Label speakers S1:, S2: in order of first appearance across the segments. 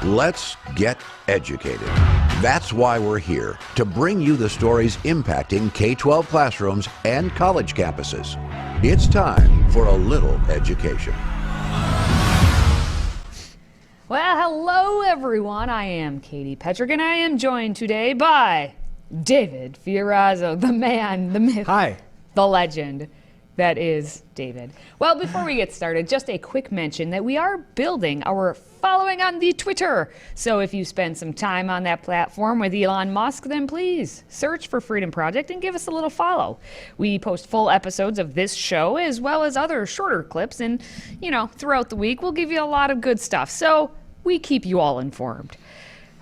S1: Let's get educated. That's why we're here, to bring you the stories impacting K-12 classrooms and college campuses. It's time for a little education.
S2: Well, hello everyone. I am Katie Petrick, and I am joined today by David Fiorazzo, the man, the myth,
S3: Hi.
S2: the legend that is David. Well, before we get started, just a quick mention that we are building our following on the Twitter. So if you spend some time on that platform with Elon Musk, then please search for Freedom Project and give us a little follow. We post full episodes of this show as well as other shorter clips, and throughout the week we'll give you a lot of good stuff. So we keep you all informed.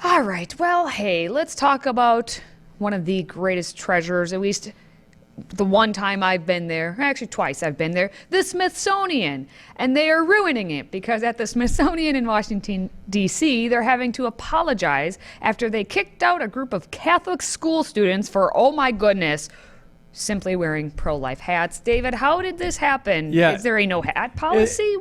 S2: All right, well, hey, let's talk about one of the greatest treasures, at least the one time I've been there, actually twice I've been there, the Smithsonian. And they are ruining it because at the Smithsonian in Washington, D.C., they're having to apologize after they kicked out a group of Catholic school students for, oh my goodness, simply wearing pro-life hats. David, how did this happen?
S3: Yeah.
S2: Is there a no hat policy?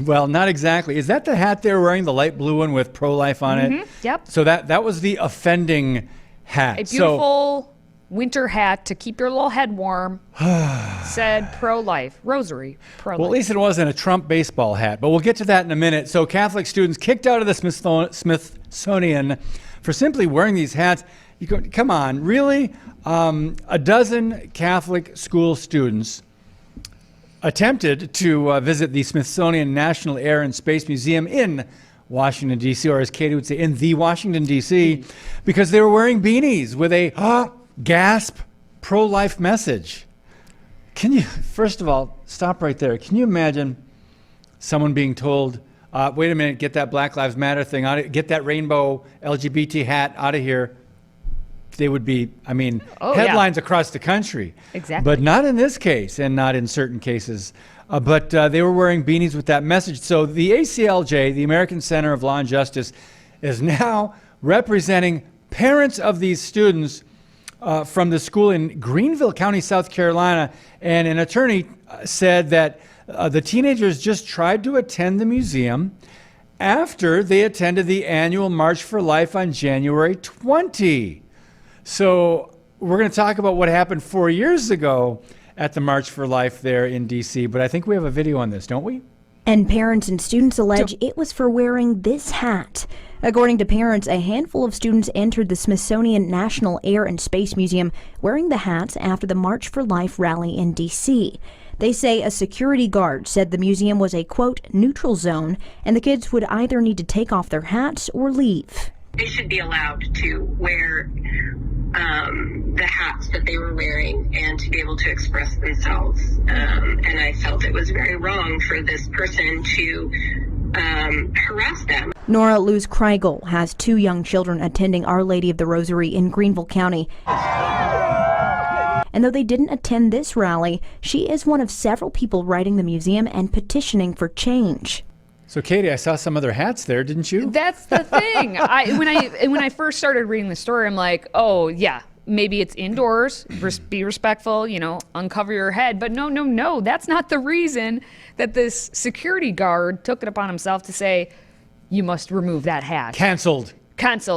S3: Well, not exactly. Is that the hat they were wearing, the light blue one with pro-life on it?
S2: Yep.
S3: So that was the offending hat.
S2: A beautiful winter hat to keep your little head warm. Said pro-life, rosary, pro-life.
S3: Well, at least it wasn't a Trump baseball hat, but we'll get to that in a minute. So Catholic students kicked out of the Smithsonian for simply wearing these hats. You go, come on, really? A dozen Catholic school students attempted to visit the Smithsonian National Air and Space Museum in Washington, D.C., or as Katie would say, in the Washington, D.C., because they were wearing beanies with a gasp pro-life message. Can you, first of all, stop right there. Can you imagine someone being told, wait a minute, get that Black Lives Matter thing out of, get that rainbow LGBT hat out of here? They would be, headlines across the country.
S2: Exactly.
S3: But not in this case, and not in certain cases. But they were wearing beanies with that message. So the ACLJ, the American Center of Law and Justice, is now representing parents of these students from the school in Greenville County, South Carolina. And an attorney said that the teenagers just tried to attend the museum after they attended the annual March for Life on January 20. So we're going to talk about what happened 4 years ago at the March for Life there in D.C., but I think we have a video on this, don't we?
S4: And parents and students allege it was for wearing this hat. According to parents, a handful of students entered the Smithsonian National Air and Space Museum wearing the hats after the March for Life rally in D.C. They say a security guard said the museum was a, quote, neutral zone, and the kids would either need to take off their hats or leave.
S5: They should be allowed to wear the hats that they were wearing and to be able to express themselves. And I felt it was very wrong for this person to harass them.
S4: Nora Luz Kreigel has 2 young children attending Our Lady of the Rosary in Greenville County. And though they didn't attend this rally, she is one of several people writing the museum and petitioning for change.
S3: So, Katie, I saw some other hats there, didn't you?
S2: That's the thing. When I first started reading the story, I'm like, oh, yeah, maybe it's indoors, be respectful, uncover your head. But no, that's not the reason that this security guard took it upon himself to say, you must remove that hat.
S3: Canceled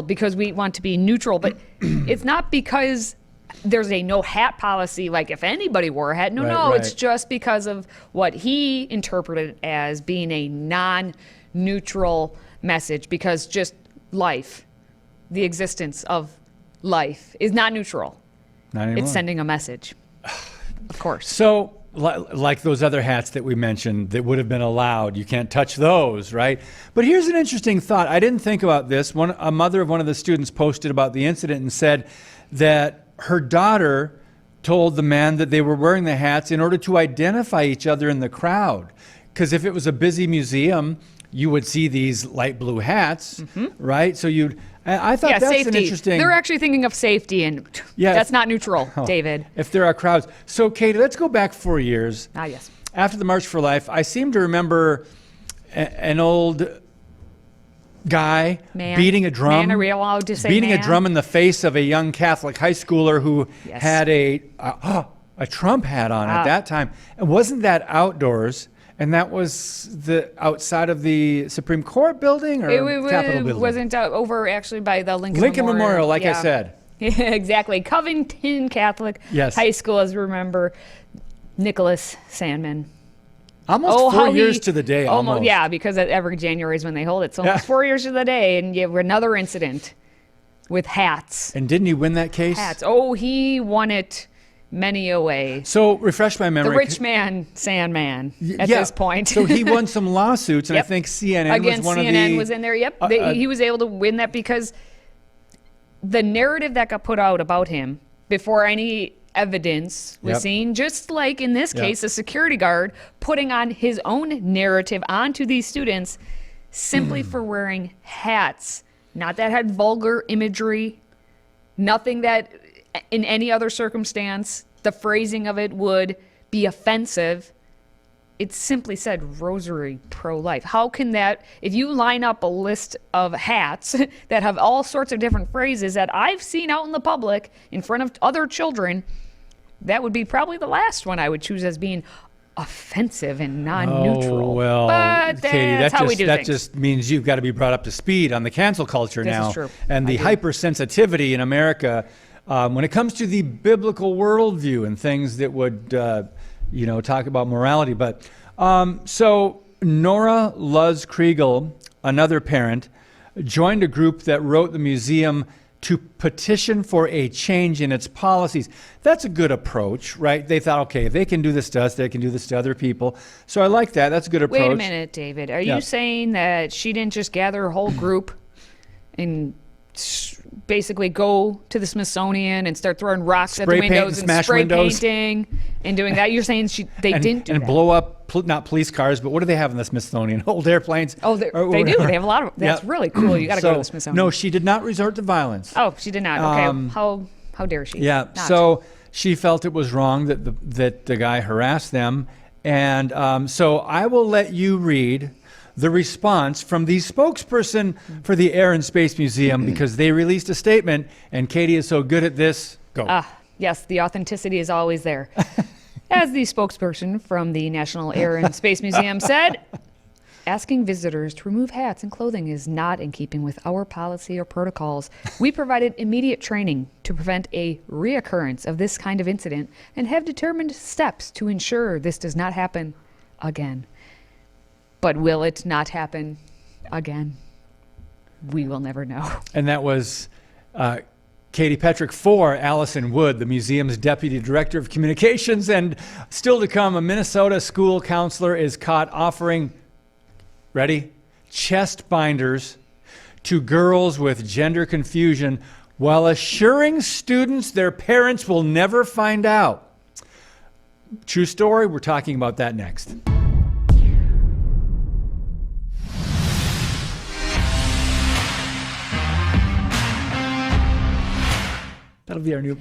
S2: Because we want to be neutral. But it's not because there's a no hat policy, like if anybody wore a hat. No, it's just because of what he interpreted as being a non-neutral message, because just life, the existence of life is not neutral.
S3: Not anymore.
S2: It's sending a message, of course.
S3: So, like those other hats that we mentioned that would have been allowed, you can't touch those, right? But here's an interesting thought. I didn't think about this. A mother of one of the students posted about the incident and said that her daughter told the man that they were wearing the hats in order to identify each other in the crowd. Because if it was a busy museum, you would see these light blue hats, right? So I thought that's
S2: safety.
S3: An interesting.
S2: They're actually thinking of safety, and that's not neutral, David.
S3: If there are crowds. So, Katie, let's go back 4 years.
S2: Yes.
S3: After the March for Life, I seem to remember an old guy beating a drum.
S2: Man, are we allowed to say
S3: beating
S2: man?
S3: A drum in the face of a young Catholic high schooler who had a Trump hat on at that time. And wasn't that outdoors? And that was the outside of the Supreme Court building or Capitol building?
S2: It wasn't over actually by the Lincoln
S3: Memorial, like I
S2: Yeah.
S3: said.
S2: Yeah, exactly. Covington Catholic
S3: Yes.
S2: High School, as we remember. Nicholas Sandman.
S3: Almost 4 years to the day, almost.
S2: Yeah, because every January is when they hold it. So almost
S3: Yeah.
S2: 4 years to the day, and you have another incident with hats.
S3: And didn't he win that case?
S2: Hats. Oh, he won it many a way.
S3: So refresh my memory.
S2: The rich man, Sandman, at
S3: Yeah.
S2: this point.
S3: So he won some lawsuits, and I
S2: Yep.
S3: think CNN
S2: Against
S3: was one
S2: CNN
S3: of the...
S2: was in there. Yep, he was able to win that because the narrative that got put out about him before any evidence was
S3: Yep.
S2: seen, just like in this
S3: Yep.
S2: case, a security guard putting on his own narrative onto these students simply for wearing hats. Not that had vulgar imagery, nothing that in any other circumstance the phrasing of it would be offensive. It simply said rosary pro-life. How can that, if you line up a list of hats that have all sorts of different phrases that I've seen out in the public in front of other children, that would be probably the last one I would choose as being offensive and non-neutral.
S3: Oh, well,
S2: but
S3: Katie,
S2: that's how we do
S3: that
S2: things.
S3: just means you've got to be brought up to speed on the cancel culture
S2: This is
S3: now.
S2: true.
S3: And the hypersensitivity in America when it comes to the biblical worldview and things that would, talk about morality. But so Nora Luz Kriegel, another parent, joined a group that wrote the museum to petition for a change in its policies. That's a good approach, right? They thought, okay, if they can do this to us, they can do this to other people. So I like that. That's a good approach.
S2: Wait a minute, David. Are
S3: Yeah.
S2: you saying that she didn't just gather a whole group and basically go to the Smithsonian and start throwing rocks at the
S3: Spray paint
S2: windows
S3: and
S2: and
S3: smash
S2: spray
S3: windows?
S2: painting and doing that? You're saying they didn't do
S3: and
S2: that?
S3: blow up, not police cars, but what do they have in the Smithsonian? Old airplanes?
S2: Oh, they
S3: Or
S2: do.
S3: whatever.
S2: They have a lot of. That's
S3: Yeah.
S2: really cool. You got to go to the
S3: So,
S2: Smithsonian.
S3: No, she did not resort to violence.
S2: Oh, she did not. Okay. How dare she?
S3: Yeah.
S2: Not.
S3: So she felt it was wrong that the guy harassed them, and so I will let you read the response from the spokesperson for the Air and Space Museum because they released a statement, and Katie is so good at this. Go.
S2: Yes, the authenticity is always there. As the spokesperson from the National Air and Space Museum said, asking visitors to remove hats and clothing is not in keeping with our policy or protocols. We provided immediate training to prevent a reoccurrence of this kind of incident and have determined steps to ensure this does not happen again. But will it not happen again? We will never know.
S3: And that was Katie Petrick for Allison Wood, the museum's deputy director of communications. And still to come, a Minnesota school counselor is caught offering, ready, chest binders to girls with gender confusion while assuring students their parents will never find out. True story. We're talking about that next. That'll be our new...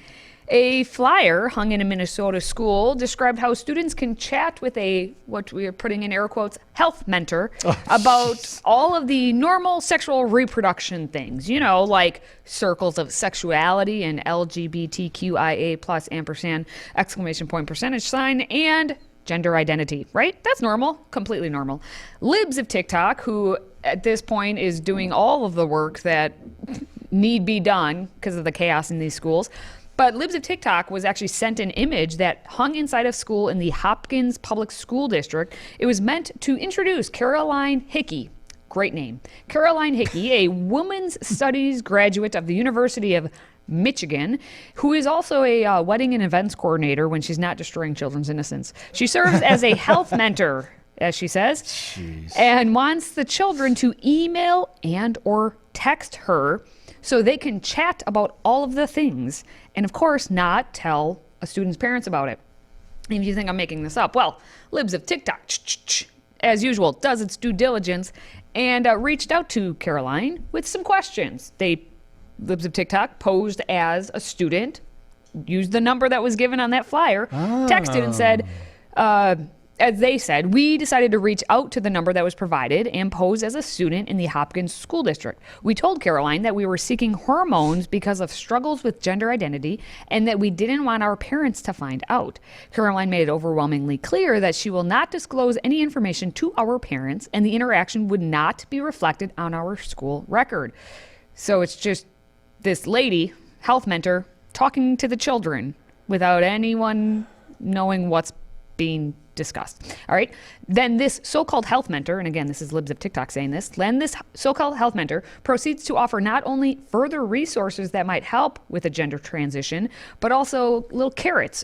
S2: A flyer hung in a Minnesota school described how students can chat with a, what we are putting in air quotes, health mentor about all of the normal sexual reproduction things, like circles of sexuality and LGBTQIA plus ampersand exclamation point percentage sign and gender identity, right? That's normal, completely normal. Libs of TikTok, who at this point is doing all of the work that need be done because of the chaos in these schools. But Libs of TikTok was actually sent an image that hung inside a school in the Hopkins Public School District. It was meant to introduce Caroline Hickey. Great name. Caroline Hickey, a women's studies graduate of the University of Michigan, who is also a wedding and events coordinator when she's not destroying children's innocence. She serves as a health mentor, as she says, and wants the children to email and or text her so they can chat about all of the things and, of course, not tell a student's parents about it. If you think I'm making this up, well, Libs of TikTok, as usual, does its due diligence and reached out to Caroline with some questions. Libs of TikTok posed as a student, used the number that was given on that flyer, texted and said, as they said, we decided to reach out to the number that was provided and pose as a student in the Hopkins School District. We told Caroline that we were seeking hormones because of struggles with gender identity and that we didn't want our parents to find out. Caroline made it overwhelmingly clear that she will not disclose any information to our parents and the interaction would not be reflected on our school record. So it's just this lady, health mentor, talking to the children without anyone knowing what's being discussed. All right. Then this so-called health mentor, and again, this is libs of TikTok saying this, then this so-called health mentor proceeds to offer not only further resources that might help with a gender transition, but also little carrots,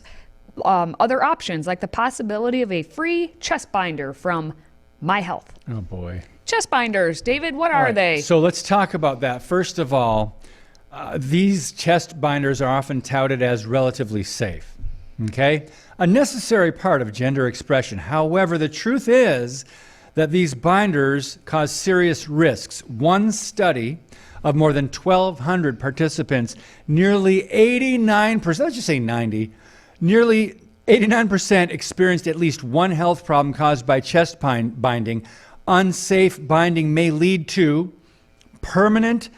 S2: other options like the possibility of a free chest binder from My Health.
S3: Oh boy.
S2: Chest binders, David, what are they?
S3: So let's talk about that. First of all, these chest binders are often touted as relatively safe. Okay? A necessary part of gender expression. However, the truth is that these binders cause serious risks. One study of more than 1,200 participants, nearly 89%, let's just say 90, nearly 89% experienced at least one health problem caused by chest binding. Unsafe binding may lead to permanent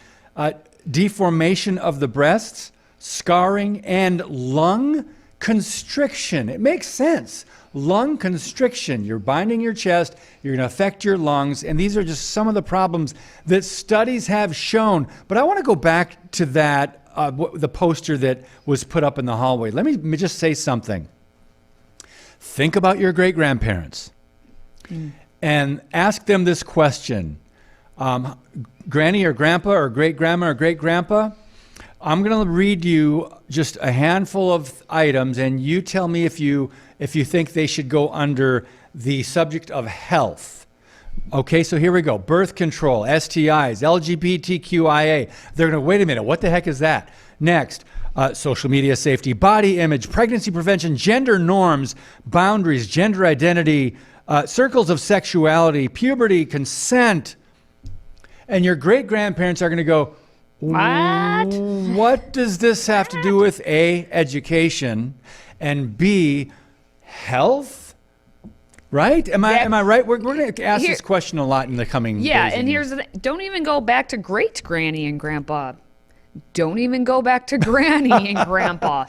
S3: deformation of the breasts, scarring, and lung constriction. It makes sense. Lung constriction. You're binding your chest, you're going to affect your lungs, and these are just some of the problems that studies have shown. But I want to go back to that, the poster that was put up in the hallway. Let me just say something. Think about your great-grandparents and ask them this question. Granny or grandpa or great-grandma or great-grandpa, I'm going to read you just a handful of items, and you tell me if you think they should go under the subject of health. Okay, so here we go. Birth control, STIs, LGBTQIA. They're going to, wait a minute, what the heck is that? Next, social media safety, body image, pregnancy prevention, gender norms, boundaries, gender identity, circles of sexuality, puberty, consent. And your great-grandparents are going to go, what does this have to do with A, education, and B, health? Right? Am I right? We're going to ask this question a lot in the coming days.
S2: And here's the thing. Don't even go back to great granny and grandpa. Don't even go back to granny and grandpa.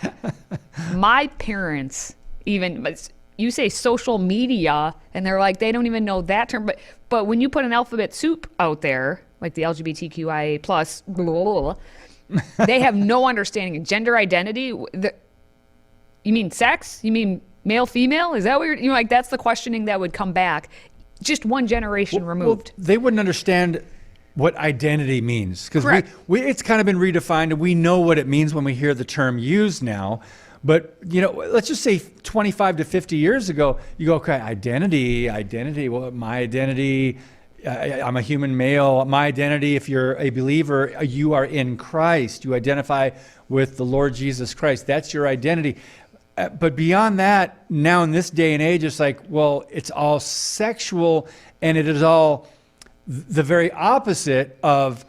S2: My parents even, you say social media, and they're like, they don't even know that term. But when you put an alphabet soup out there, like the LGBTQIA plus, blah, blah, blah, they have no understanding of gender identity. You mean sex? You mean male, female? Is that what you're like? That's the questioning that would come back. Just one generation removed.
S3: Well, they wouldn't understand what identity means because it's kind of been redefined, and we know what it means when we hear the term used now. But, let's just say 25 to 50 years ago, you go, okay, identity. Well, my identity, I'm a human male. My identity, if you're a believer, you are in Christ. You identify with the Lord Jesus Christ. That's your identity. But beyond that, now in this day and age, it's like, well, it's all sexual, and it is all the very opposite of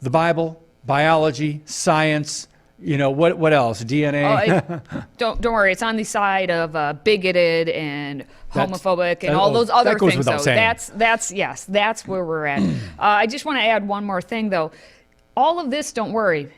S3: the Bible, biology, science. What else? DNA?
S2: Don't worry. It's on the side of bigoted and homophobic and all those other things. Though that's where we're at. I just want to add one more thing, though. All of this, don't worry,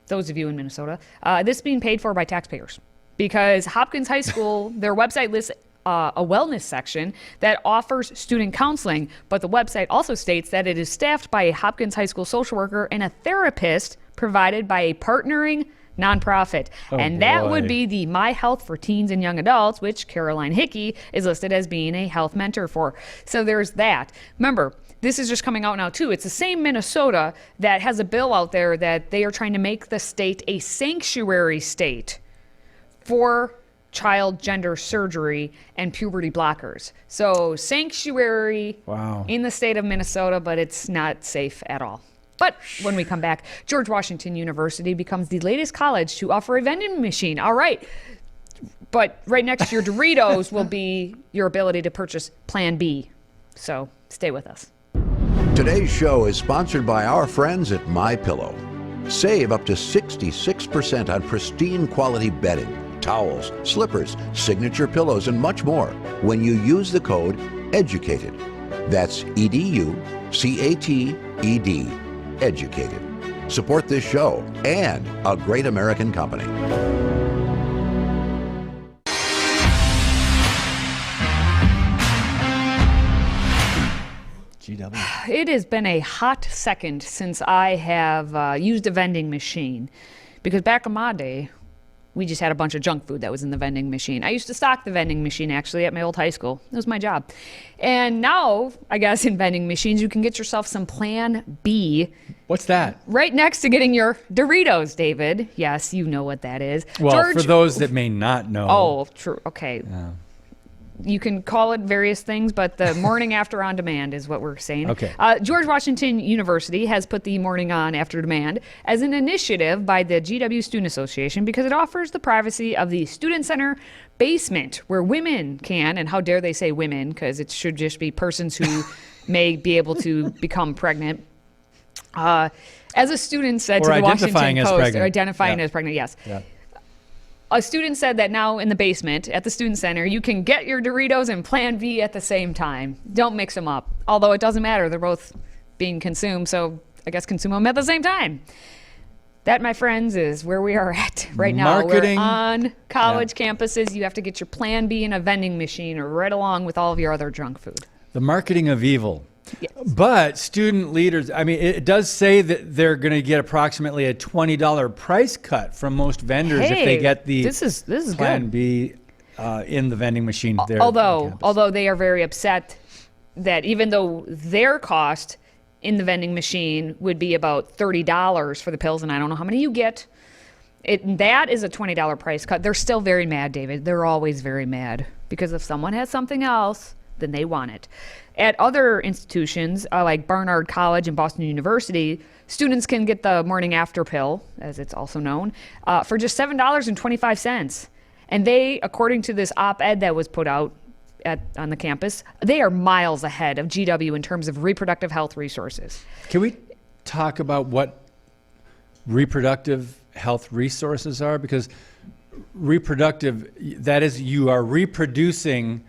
S2: those of you in Minnesota, this is being paid for by taxpayers because Hopkins High School, their website lists a wellness section that offers student counseling, but the website also states that it is staffed by a Hopkins High School social worker and a therapist provided by a partnering nonprofit. That would be the My Health for Teens and Young Adults, which Caroline Hickey is listed as being a health mentor for. So there's that. Remember, this is just coming out now too. It's the same Minnesota that has a bill out there that they are trying to make the state a sanctuary state for child gender surgery and puberty blockers. So sanctuary in the state of Minnesota, but it's not safe at all. But when we come back, George Washington University becomes the latest college to offer a vending machine. All right. But right next to your Doritos will be your ability to purchase Plan B. So stay with us.
S1: Today's show is sponsored by our friends at MyPillow. Save up to 66% on pristine quality bedding, towels, slippers, signature pillows, and much more when you use the code EDUCATED. That's EDUCATED. Educated. Support this show and a great American company.
S3: GW.
S2: It has been a hot second since I have used a vending machine, because back in my day, we just had a bunch of junk food that was in the vending machine. I used to stock the vending machine, actually, at my old high school. It was my job. And now, I guess, in vending machines, you can get yourself some Plan B.
S3: What's that?
S2: Right next to getting your Doritos, David. Yes, you know what that is.
S3: Well,
S2: George,
S3: for those that may not know.
S2: Oh, true. Okay. You can call it various things, but the morning after on demand is what we're saying.
S3: Okay.
S2: George Washington University has put the morning on after demand as an initiative by the GW Student Association because it offers the privacy of the student center basement where women can, and how dare they say women, because it should just be persons who may be able to become pregnant. As a student said
S3: Or
S2: to the
S3: identifying
S2: Washington
S3: as
S2: Post,
S3: pregnant.
S2: or identifying
S3: Yeah.
S2: as pregnant, yes.
S3: Yeah.
S2: A student said that now in the basement at the student center, you can get your Doritos and Plan B at the same time. Don't mix them up. Although it doesn't matter. They're both being consumed, so I guess consume them at the same time. That, my friends, is where we are at right now.
S3: Marketing.
S2: We're on college campuses. You have to get your Plan B in a vending machine right along with all of your other junk food.
S3: The marketing of evil.
S2: Yes.
S3: But student leaders, I mean, it does say that they're going to get approximately a $20 price cut from most vendors if they get the
S2: this is
S3: Plan
S2: good.
S3: B in the vending machine there.
S2: Although they are very upset that even though their cost in the vending machine would be about $30 for the pills, and I don't know how many you get, that is a $20 price cut. They're still very mad, David. They're always very mad because if someone has something else, then they want it. At other institutions like Barnard College and Boston University, students can get the morning after pill, as it's also known, for just $7.25. And they, according to this op-ed that was put out on the campus, they are miles ahead of GW in terms of reproductive health resources.
S3: Can we talk about what reproductive health resources are? Because reproductive, that is, you are reproducing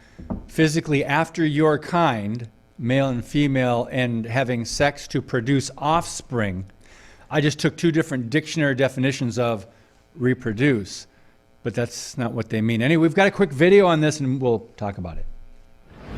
S3: physically after your kind, male and female, and having sex to produce offspring. I just took two different dictionary definitions of reproduce, but that's not what they mean. Anyway, we've got a quick video on this and we'll talk about it.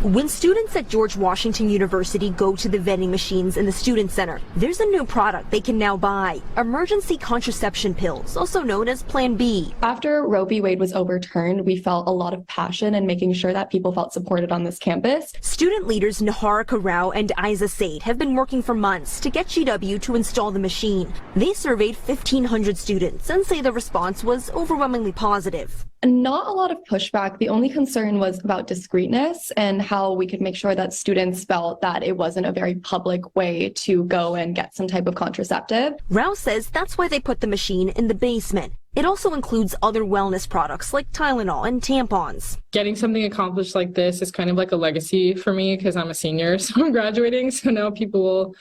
S6: When students at George Washington University go to the vending machines in the Student Center, there's a new product they can now buy. Emergency contraception pills, also known as Plan B.
S7: After Roe v. Wade was overturned, we felt a lot of passion in making sure that people felt supported on this campus.
S6: Student leaders Naharika Rao and Isa Said have been working for months to get GW to install the machine. They surveyed 1,500 students and say the response was overwhelmingly positive.
S7: Not a lot of pushback. The only concern was about discreetness and how we could make sure that students felt that it wasn't a very public way to go and get some type of contraceptive.
S6: Rao says that's why they put the machine in the basement. It also includes other wellness products like Tylenol and tampons.
S8: Getting something accomplished like this is kind of like a legacy for me because I'm a senior, so I'm graduating. So now people will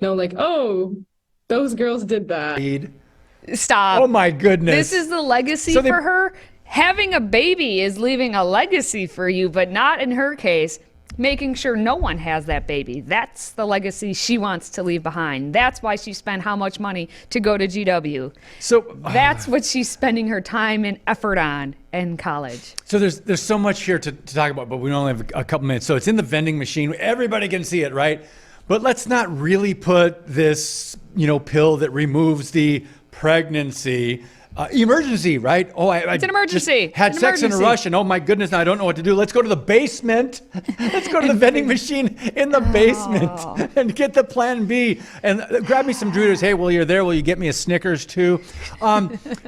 S8: know, like, oh, those girls did that.
S2: Stop.
S3: Oh my goodness.
S2: This is the legacy for her? Having a baby is leaving a legacy for you, but not in her case, making sure no one has that baby. That's the legacy she wants to leave behind. That's why she spent how much money to go to GW.
S3: So
S2: that's what she's spending her time and effort on in college.
S3: So there's so much here to talk about, but we only have a couple minutes. So it's in the vending machine. Everybody can see it, right? But let's not really put this, pill that removes the pregnancy. Emergency, right? Oh,
S2: it's an emergency.
S3: Just had sex in a rush, and oh my goodness, now I don't know what to do. Let's go to the basement. Let's go to the vending machine in the basement and get the Plan B and grab me some Doritos. Hey, while you're there, will you get me a Snickers too?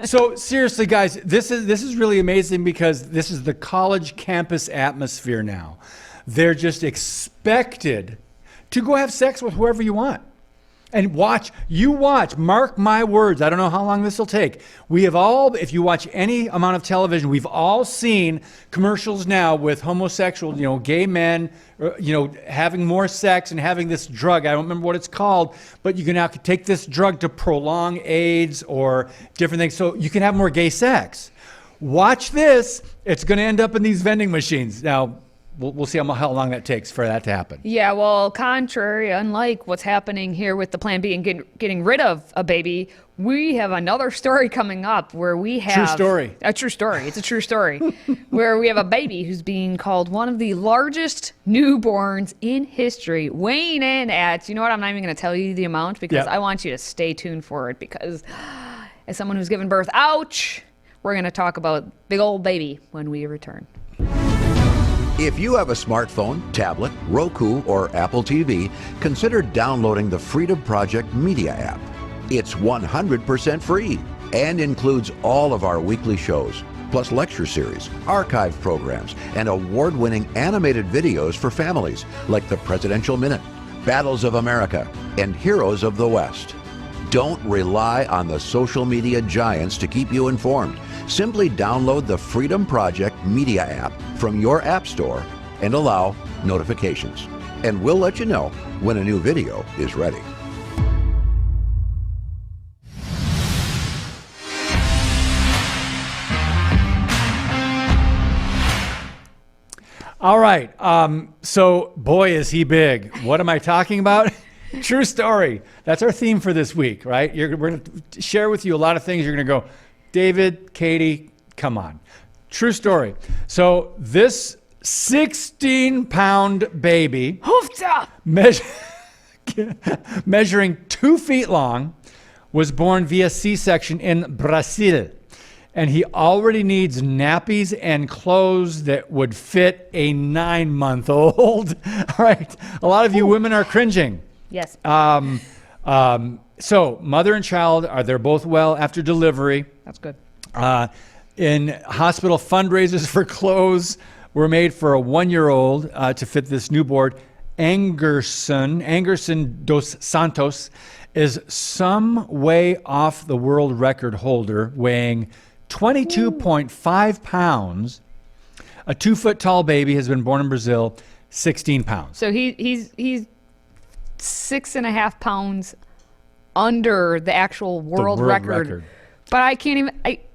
S3: So seriously, guys, this is really amazing because this is the college campus atmosphere now. They're just expected to go have sex with whoever you want. And watch, mark my words. I don't know how long this will take. We have all, if you watch any amount of television, we've all seen commercials now with homosexual, gay men, having more sex and having this drug. I don't remember what it's called, but you can now take this drug to prolong AIDS or different things so you can have more gay sex. watch this. It's going to end up in these vending machines. Now, we'll see how long that takes for that to happen.
S2: Yeah, well, unlike what's happening here with the Plan B and getting rid of a baby, we have another story coming up where we have...
S3: True story.
S2: A true story. It's a true story. Where we have a baby who's being called one of the largest newborns in history, weighing in at, you know what, I'm not even going to tell you the amount because I want you to stay tuned for it because as someone who's given birth, ouch, we're going to talk about big old baby when we return.
S1: If you have a smartphone, tablet, Roku, or Apple TV, consider downloading the Freedom Project Media app. It's 100% free and includes all of our weekly shows, plus lecture series, archive programs, and award-winning animated videos for families like the Presidential Minute, Battles of America, and Heroes of the West. Don't rely on the social media giants to keep you informed. Simply download the Freedom Project Media app from your app store and allow notifications. And we'll let you know when a new video is ready.
S3: All right. So, boy, is he big. What am I talking about? True story. That's our theme for this week, right? We're going to share with you a lot of things. You're going to go, David, Katie, come on. True story. So this 16-pound baby, measuring 2 feet long, was born via C-section in Brazil. And he already needs nappies and clothes that would fit a 9-month-old. All right. A lot of you women are cringing.
S2: Yes.
S3: So mother and child, they're both well after delivery.
S2: That's good.
S3: In hospital, fundraisers for clothes were made for a 1-year-old to fit this newborn. Angerson dos Santos is some way off the world record holder, weighing 22.5 pounds. A 2-foot tall baby has been born in Brazil, 16 pounds.
S2: So he's 6.5 pounds under the actual world record. But I can't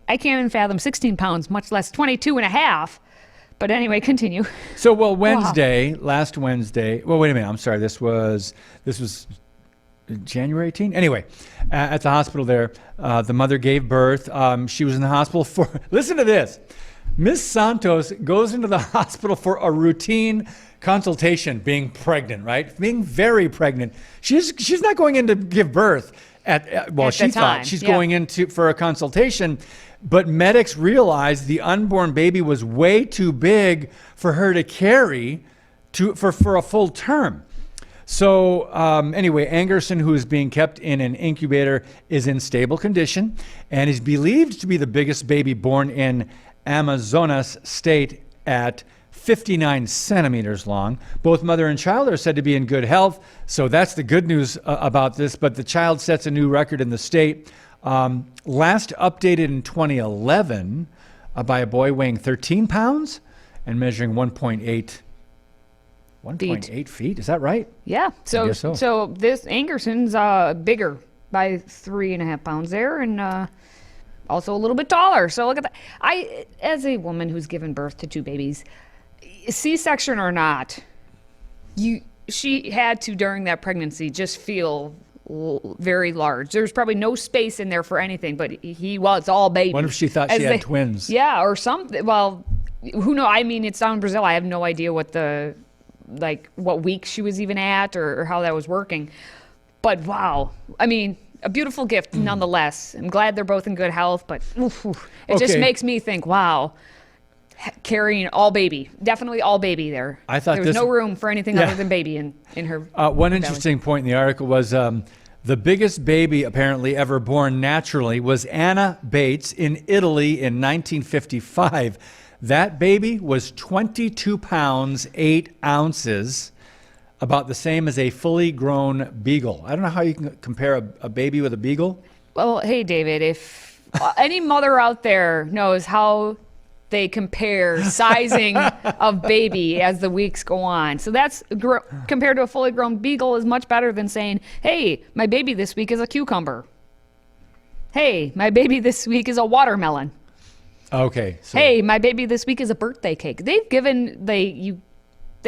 S2: even fathom 16 pounds, much less 22.5. But anyway, continue.
S3: So, last Wednesday, wait a minute, I'm sorry, this was January 18? Anyway, at the hospital there, the mother gave birth. She was in the hospital for, listen to this, Miss Santos goes into the hospital for a routine consultation, being pregnant, right? Being very pregnant. She's not going in to give birth she thought she's going in for a consultation, but medics realized the unborn baby was way too big for her to carry for a full term. So anyway, Angerson, who is being kept in an incubator, is in stable condition and is believed to be the biggest baby born in Amazonas state at 59 centimeters long. Both mother and child are said to be in good health. So that's the good news about this. But the child sets a new record in the state. Last updated in 2011 by a boy weighing 13 pounds and measuring 1.8 feet. Is that right?
S2: Yeah.
S3: I guess so.
S2: So this Angerson's bigger by 3.5 pounds there, and also a little bit taller. So look at that. As a woman who's given birth to 2 babies, C-section or not, she had to, during that pregnancy, just feel very large. There's probably no space in there for anything, but he was all baby.
S3: What if she thought she had twins?
S2: Yeah, or something. Well, who knows? I mean, it's down in Brazil. I have no idea what week she was even at or how that was working. But wow, I mean, a beautiful gift nonetheless. I'm glad they're both in good health, but it just makes me think, wow, carrying all baby, definitely all baby there.
S3: I thought
S2: there was no room for anything other than baby in her
S3: one
S2: belly.
S3: interesting point in the article was the biggest baby apparently ever born naturally was Anna Bates in Italy in 1955. That baby was 22 pounds, 8 ounces, about the same as a fully grown beagle. I don't know how you can compare a baby with a beagle.
S2: Well, hey, David, if any mother out there knows how they compare sizing of baby as the weeks go on. So that's compared to a fully grown beagle is much better than saying, hey, my baby this week is a cucumber. Hey, my baby this week is a watermelon.
S3: Okay. So
S2: Hey, my baby this week is a birthday cake. They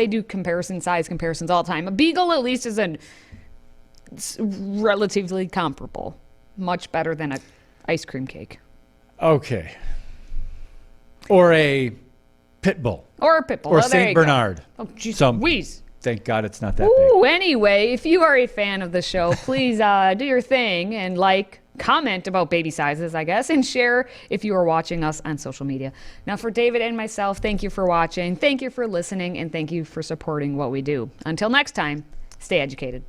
S2: do size comparisons all the time. A beagle at least is it's relatively comparable. Much better than a ice cream cake.
S3: Okay. Or a pit bull.
S2: Or a pit bull.
S3: Or
S2: Oh, there
S3: St.
S2: you go.
S3: Bernard.
S2: Oh, jeez
S3: Some-
S2: Louise.
S3: Thank God it's not that
S2: Ooh, anyway, if you are a fan of the show, please do your thing and comment about baby sizes, I guess, and share if you are watching us on social media. Now, for David and myself, thank you for watching, thank you for listening, and thank you for supporting what we do. Until next time, stay educated.